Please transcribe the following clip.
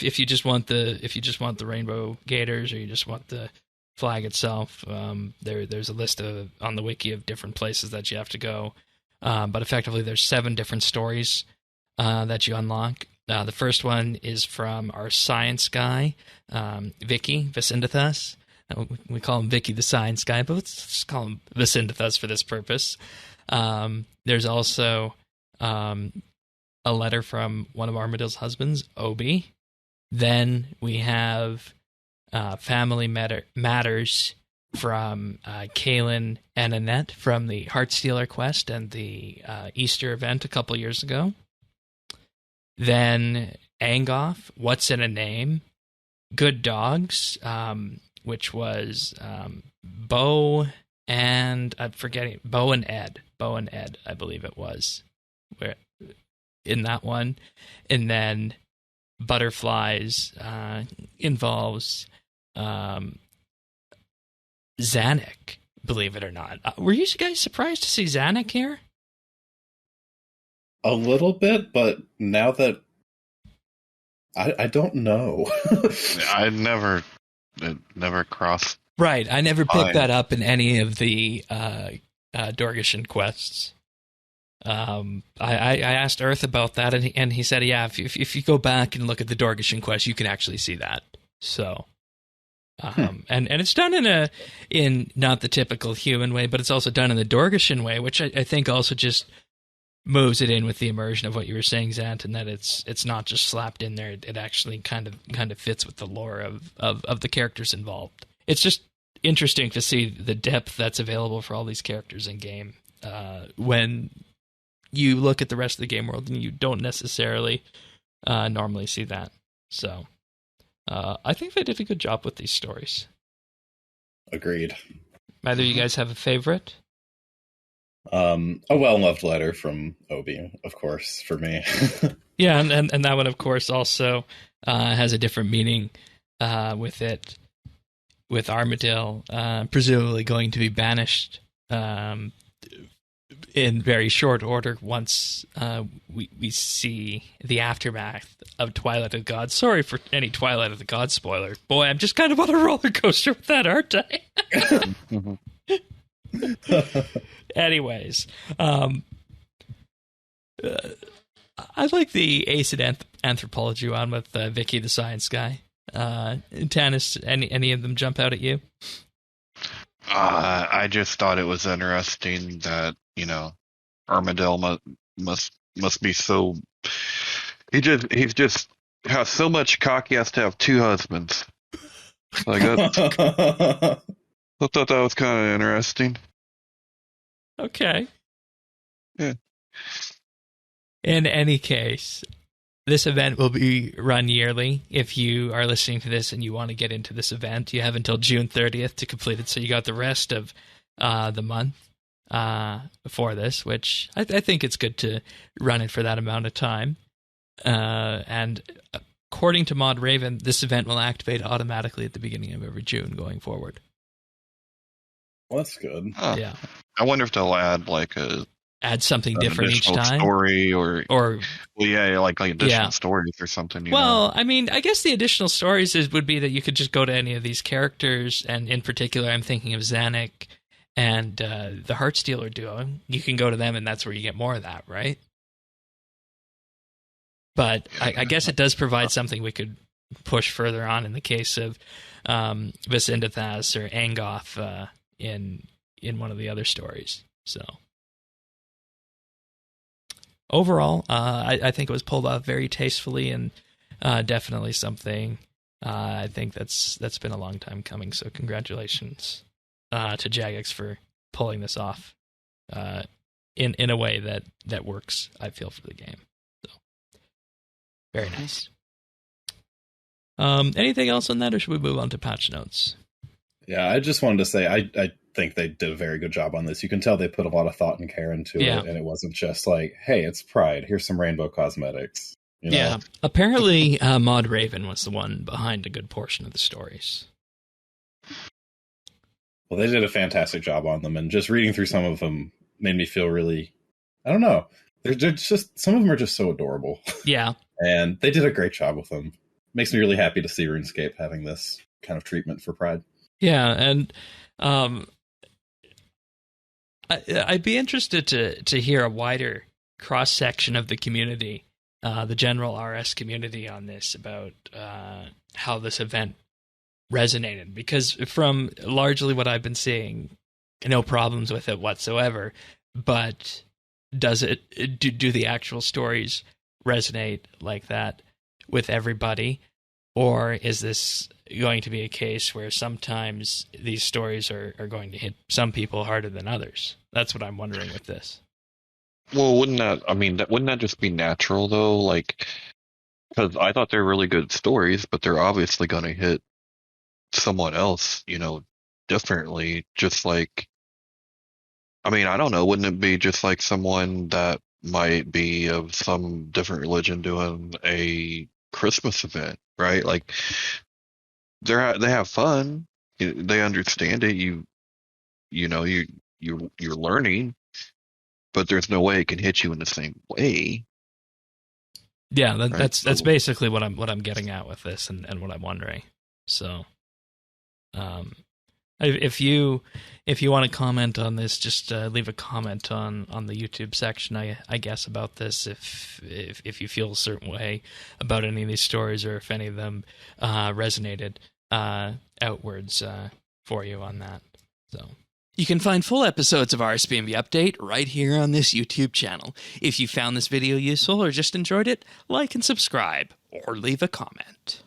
if you just want the rainbow gators, or you just want the flag itself, there's a list on the wiki of different places that you have to go. But effectively, there's 7 different stories that you unlock. The first one is from our science guy, Vicky Vicindethus. We call him Vicky the Science Guy, but let's just call him Vicindethus for this purpose. There's also a letter from one of Armadale's husbands, Obi. Then we have Family Matters from Kaylin and Annette from the Heartstealer quest and the Easter event a couple years ago. Then Angoff, What's in a Name? Good Dogs, which was Bo and I'm forgetting Bo and Ed, I believe it was, where in that one. And then Butterflies involves Zanuck, believe it or not. Were you guys surprised to see Zanuck here? A little bit, but now that I don't know. It never crossed. Right, I never picked that up in any of the Dorgeshan quests. I asked Earth about that, and he said, yeah, if you go back and look at the Dorgeshan quest, you can actually see that. So, and it's done in not the typical human way, but it's also done in the Dorgeshan way, which I think also just moves it in with the immersion of what you were saying, Zant, and that it's not just slapped in there. It actually kind of fits with the lore of the characters involved. It's just interesting to see the depth that's available for all these characters in game when you look at the rest of the game world and you don't necessarily normally see that. So I think they did a good job with these stories. Agreed. Either you guys have a favorite? A well-loved letter from Obi, of course, for me. Yeah, and that one, of course, also has a different meaning with Armadale presumably going to be banished in very short order once we see the aftermath of Twilight of the Gods. Sorry for any Twilight of the Gods spoiler. Boy, I'm just kind of on a roller coaster with that, aren't I? Anyways, I like the Ace in Anthropology one with Vicky the Science Guy. Tanis, any of them jump out at you? I just thought it was interesting that, Armadale must be so. He's just has so much cock. He has to have 2 husbands. Like I thought that was kind of interesting. Okay. Yeah. In any case, this event will be run yearly. If you are listening to this and you want to get into this event, you have until June 30th to complete it. So you got the rest of the month for this, which I think it's good to run it for that amount of time. And according to Mod Raven, this event will activate automatically at the beginning of every June going forward. Well, that's good. Huh. Yeah. I wonder if they'll add add something different each time, story or like additional stories or something. Well, I mean, I guess the additional stories would be that you could just go to any of these characters, and in particular, I'm thinking of Zanuck and the Heartstealer duo. You can go to them, and that's where you get more of that, right? But I guess it does provide something we could push further on in the case of Vicindethus or Angoff in one of the other stories. So overall, I think it was pulled off very tastefully, and definitely something I think that's been a long time coming. So congratulations to Jagex for pulling this off in a way that works, I feel, for the game. So very nice. Anything else on that, or should we move on to patch notes? Yeah, I just wanted to say I think they did a very good job on this. You can tell they put a lot of thought and care into it, and it wasn't just like, hey, it's Pride, here's some rainbow cosmetics. Yeah, apparently Mod Raven was the one behind a good portion of the stories. Well, they did a fantastic job on them, and just reading through some of them made me feel really, I don't know, they're just, some of them are just so adorable. Yeah. And they did a great job with them. makes me really happy to see RuneScape having this kind of treatment for Pride. Yeah, and I'd be interested to hear a wider cross section of the community, the general RS community, on this, about how this event resonated, because from largely what I've been seeing, no problems with it whatsoever. But does it do the actual stories resonate like that with everybody, or is this going to be a case where sometimes these stories are going to hit some people harder than others? That's what I'm wondering with this. Well, wouldn't that just be natural though? Like, because I thought they're really good stories, but they're obviously going to hit someone else, differently. Just like, I don't know. Wouldn't it be just like someone that might be of some different religion doing a Christmas event, right? Like, they have fun. They understand it. You're learning, but there's no way it can hit you in the same way. Yeah, that's basically what I'm getting at with this, and what I'm wondering. So, if you want to comment on this, just leave a comment on the YouTube section, I guess, about this. If you feel a certain way about any of these stories, or if any of them resonated outwards for you on that. So you can find full episodes of RSBANDB Update right here on this YouTube channel. If you found this video useful or just enjoyed it, like and subscribe, or leave a comment.